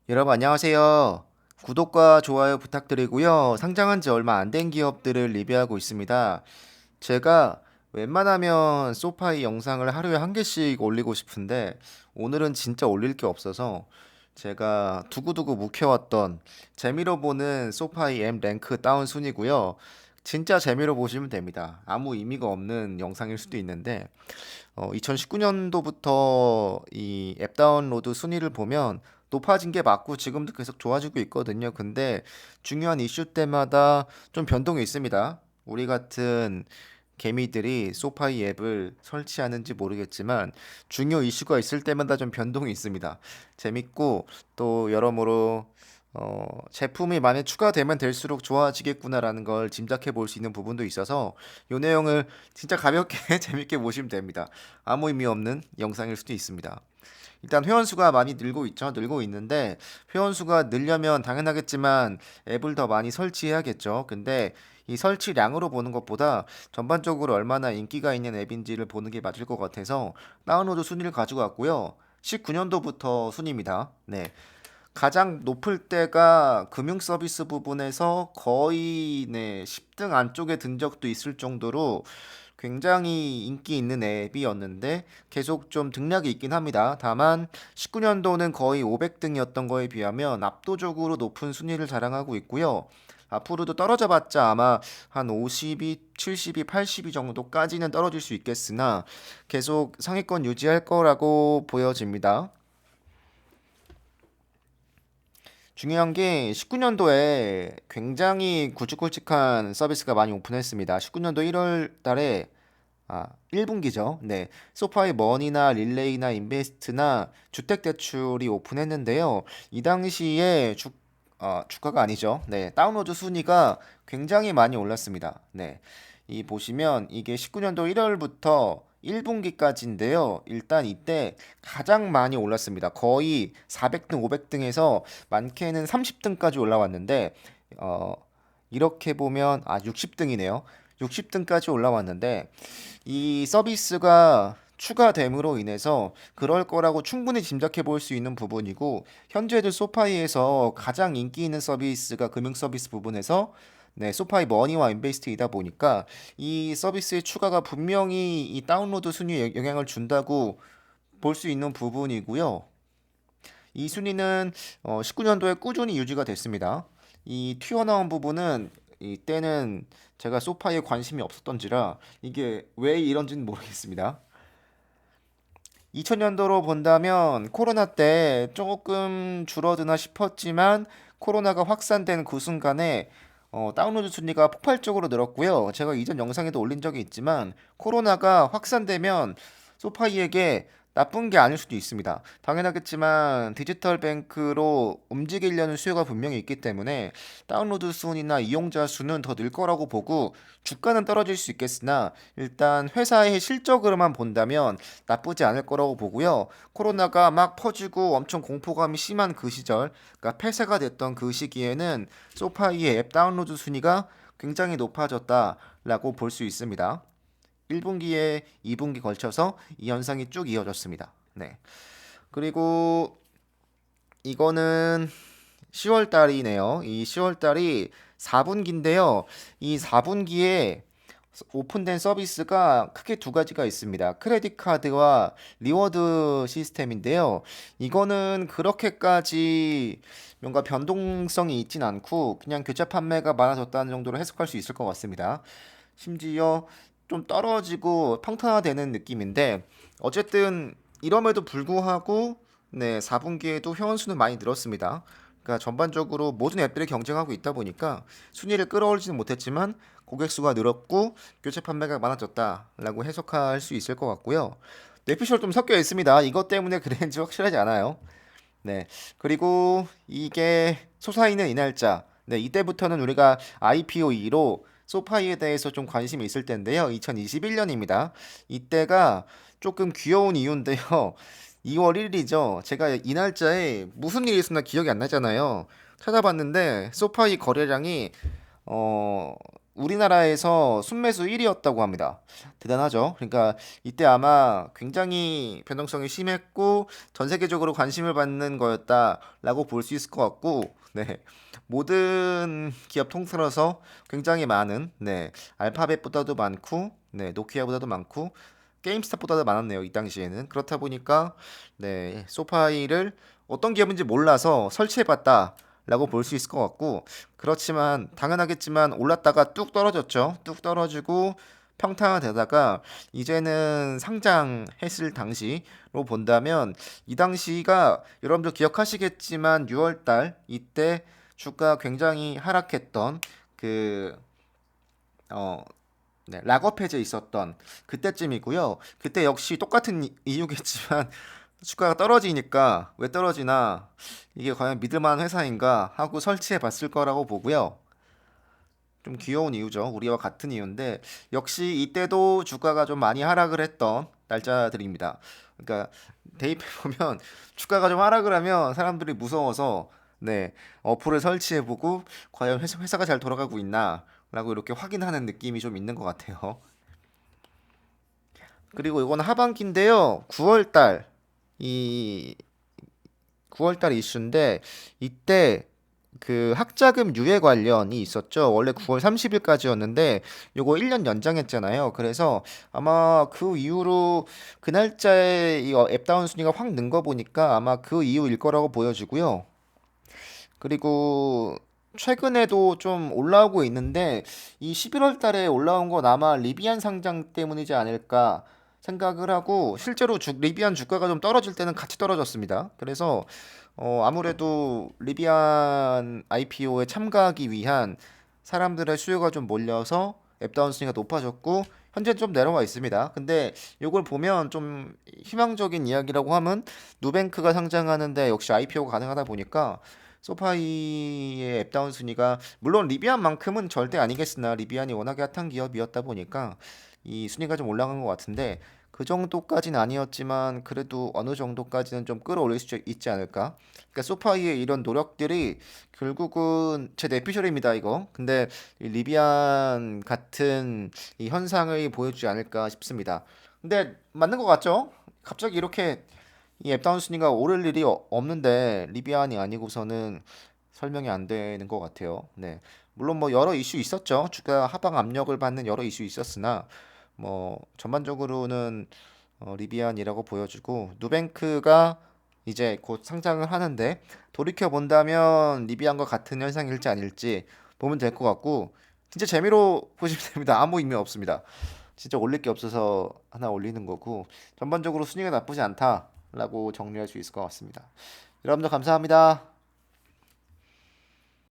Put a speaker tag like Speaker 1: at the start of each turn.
Speaker 1: 여러분 안녕하세요. 구독과 좋아요 부탁드리고요. 상장한 지 얼마 안 된 기업들을 리뷰하고 있습니다. 제가 웬만하면 소파이 영상을 하루에 한 개씩 올리고 싶은데 오늘은 진짜 올릴 게 없어서 제가 두고두고 묵혀왔던 재미로 보는 소파이 M 랭크 다운 순이고요. 진짜 재미로 보시면 됩니다. 아무 의미가 없는 영상일 수도 있는데 2019년도부터 이 앱 다운로드 순위를 보면 높아진 게 맞고 지금도 계속 좋아지고 있거든요. 근데 중요한 이슈 때마다 좀 변동이 있습니다. 우리 같은 개미들이 소파이 앱을 설치하는지 모르겠지만 중요 이슈가 있을 때마다 좀 변동이 있습니다. 재밌고 또 여러모로 제품이 많이 추가되면 될수록 좋아지겠구나라는 걸 짐작해 볼 수 있는 부분도 있어서 이 내용을 진짜 가볍게 재밌게 보시면 됩니다. 아무 의미 없는 영상일 수도 있습니다. 일단 회원 수가 많이 늘고 있죠. 늘고 있는데 회원 수가 늘려면 당연하겠지만 앱을 더 많이 설치해야겠죠. 근데 이 설치량으로 보는 것보다 전반적으로 얼마나 인기가 있는 앱인지를 보는 게 맞을 것 같아서 다운로드 순위를 가지고 왔고요. 19년도부터 순위입니다. 네. 가장 높을 때가 금융 서비스 부분에서 거의 10등 안쪽에 든 적도 있을 정도로 굉장히 인기 있는 앱이었는데 계속 좀 등락이 있긴 합니다. 다만 19년도는 거의 500등이었던 거에 비하면 압도적으로 높은 순위를 자랑하고 있고요. 앞으로도 떨어져 봤자 아마 한 50위, 70위, 80위 정도까지는 떨어질 수 있겠으나 계속 상위권 유지할 거라고 보여집니다. 중요한 게 19년도에 굉장히 굵직굵직한 서비스가 많이 오픈했습니다. 19년도 1월 달에 1분기죠. 네. 소파이 머니나 릴레이나 인베스트나 주택대출이 오픈했는데요. 이 당시에 주가가 아니죠. 네. 다운로드 순위가 굉장히 많이 올랐습니다. 네. 이 보시면 이게 19년도 1월부터 1분기까지인데요. 일단 이때 가장 많이 올랐습니다. 거의 400등, 500등에서 많게는 30등까지 올라왔는데 어, 이렇게 보면 60등이네요. 60등까지 올라왔는데 이 서비스가 추가됨으로 인해서 그럴 거라고 충분히 짐작해 볼 수 있는 부분이고 현재도 소파이에서 가장 인기 있는 서비스가 금융 서비스 부분에서 소파이 머니와 인베스트이다 보니까 이 서비스의 추가가 분명히 이 다운로드 순위에 영향을 준다고 볼 수 있는 부분이고요. 이 순위는 19년도에 꾸준히 유지가 됐습니다. 이 튀어나온 부분은 이때는 제가 소파에 관심이 없었던지라 이게 왜 이런지는 모르겠습니다. 2000년도로 본다면 코로나 때 조금 줄어드나 싶었지만 코로나가 확산된 그 순간에 다운로드 순위가 폭발적으로 늘었고요. 제가 이전 영상에도 올린 적이 있지만 코로나가 확산되면 소파이에게 나쁜 게 아닐 수도 있습니다. 당연하겠지만 디지털 뱅크로 움직이려는 수요가 분명히 있기 때문에 다운로드 순이나 이용자 수는 더 늘 거라고 보고 주가는 떨어질 수 있겠으나 일단 회사의 실적으로만 본다면 나쁘지 않을 거라고 보고요. 코로나가 막 퍼지고 엄청 공포감이 심한 그 시절, 그러니까 폐쇄가 됐던 그 시기에는 소파이의 앱 다운로드 순위가 굉장히 높아졌다라고 볼 수 있습니다. 1분기에 2분기 걸쳐서 이 현상이 쭉 이어졌습니다. 네. 그리고 이거는 10월 달이네요. 이 10월 달이 4분기인데요. 이 4분기에 오픈된 서비스가 크게 두 가지가 있습니다. 크레딧 카드와 리워드 시스템인데요. 이거는 그렇게까지 뭔가 변동성이 있진 않고 그냥 교체 판매가 많아졌다는 정도로 해석할 수 있을 것 같습니다. 심지어 좀 떨어지고 평탄화되는 느낌인데 어쨌든 이럼에도 불구하고 4분기에도 회원 수는 많이 늘었습니다. 그러니까 전반적으로 모든 앱들이 경쟁하고 있다 보니까 순위를 끌어올리지는 못했지만 고객 수가 늘었고 교체 판매가 많아졌다라고 해석할 수 있을 것 같고요. 뇌피셜 좀 섞여 있습니다. 이것 때문에 그랬는지 확실하지 않아요. 네. 그리고 이게 솟아있는 이 날짜. 네, 이때부터는 우리가 IPO2로 소파이에 대해서 좀 관심이 있을 텐데요. 2021년입니다. 이때가 조금 귀여운 이유인데요. 2월 1일이죠. 제가 이 날짜에 무슨 일이 있었나 기억이 안 나잖아요. 찾아봤는데 소파이 거래량이 어 우리나라에서 순매수 1위였다고 합니다. 대단하죠? 그러니까 이때 아마 굉장히 변동성이 심했고 전 세계적으로 관심을 받는 거였다라고 볼 수 있을 것 같고, 네. 모든 기업 통틀어서 굉장히 많은, 네. 알파벳보다도 많고, 네. 노키아보다도 많고, 게임스탑보다도 많았네요. 이 당시에는. 그렇다 보니까, 네. 소파이를 어떤 기업인지 몰라서 설치해봤다. 라고 볼 수 있을 것 같고, 그렇지만 당연하겠지만 올랐다가 뚝 떨어졌죠. 뚝 떨어지고 평탄화되다가 이제는 상장했을 당시로 본다면 이 당시가 여러분들 기억하시겠지만 6월달 이때 주가 굉장히 하락했던 그 어, 네, 락업 해제 있었던 그때쯤이고요. 그때 역시 똑같은 이유겠지만 주가가 떨어지니까 왜 떨어지나 이게 과연 믿을 만한 회사인가 하고 설치해 봤을 거라고 보고요. 좀 귀여운 이유죠. 우리와 같은 이유인데 역시 이때도 주가가 좀 많이 하락을 했던 날짜들입니다. 그러니까 대입해 보면 주가가 좀 하락을 하면 사람들이 무서워서 네, 어플을 설치해 보고 과연 회사가 잘 돌아가고 있나 라고 이렇게 확인하는 느낌이 좀 있는 것 같아요. 그리고 이건 하반기인데요. 9월 이 9월달 이슈인데 이때 그 학자금 유예 관련이 있었죠. 원래 9월 30일까지였는데 요거 1년 연장했잖아요. 그래서 아마 그 이후로 그 날짜에 이 앱다운 순위가 확 는 거 보니까 아마 그 이후일 거라고 보여지고요. 그리고 최근에도 좀 올라오고 있는데 이 11월 달에 올라온 건 아마 리비안 상장 때문이지 않을까 생각을 하고 실제로 리비안 주가가 좀 떨어질 때는 같이 떨어졌습니다. 그래서 아무래도 리비안 IPO에 참가하기 위한 사람들의 수요가 좀 몰려서 앱다운 순위가 높아졌고 현재 좀 내려와 있습니다. 근데 이걸 보면 좀 희망적인 이야기라고 하면 누뱅크가 상장하는데 역시 IPO가 가능하다 보니까 소파이의 앱다운 순위가 물론 리비안만큼은 절대 아니겠으나 리비안이 워낙에 핫한 기업이었다 보니까 이 순위가 좀 올라간 것 같은데 그 정도까지는 아니었지만 그래도 어느 정도까지는 좀 끌어올릴 수 있지 않을까? 그러니까 소파이의 이런 노력들이 결국은 제 내피셜입니다 이거. 근데 이 리비안 같은 이 현상을 보여주지 않을까 싶습니다. 근데 맞는 것 같죠? 갑자기 이렇게 이 앱다운 순위가 오를 일이 없는데 리비안이 아니고서는 설명이 안 되는 것 같아요. 네. 물론 뭐 여러 이슈 있었죠. 주가 하방 압력을 받는 여러 이슈 있었으나 뭐 전반적으로는 리비안이라고 보여지고 누뱅크가 이제 곧 상장을 하는데 돌이켜 본다면 리비안과 같은 현상일지 아닐지 보면 될 것 같고 진짜 재미로 보시면 됩니다. 아무 의미 없습니다. 진짜 올릴 게 없어서 하나 올리는 거고 전반적으로 순위가 나쁘지 않다라고 정리할 수 있을 것 같습니다. 여러분들 감사합니다.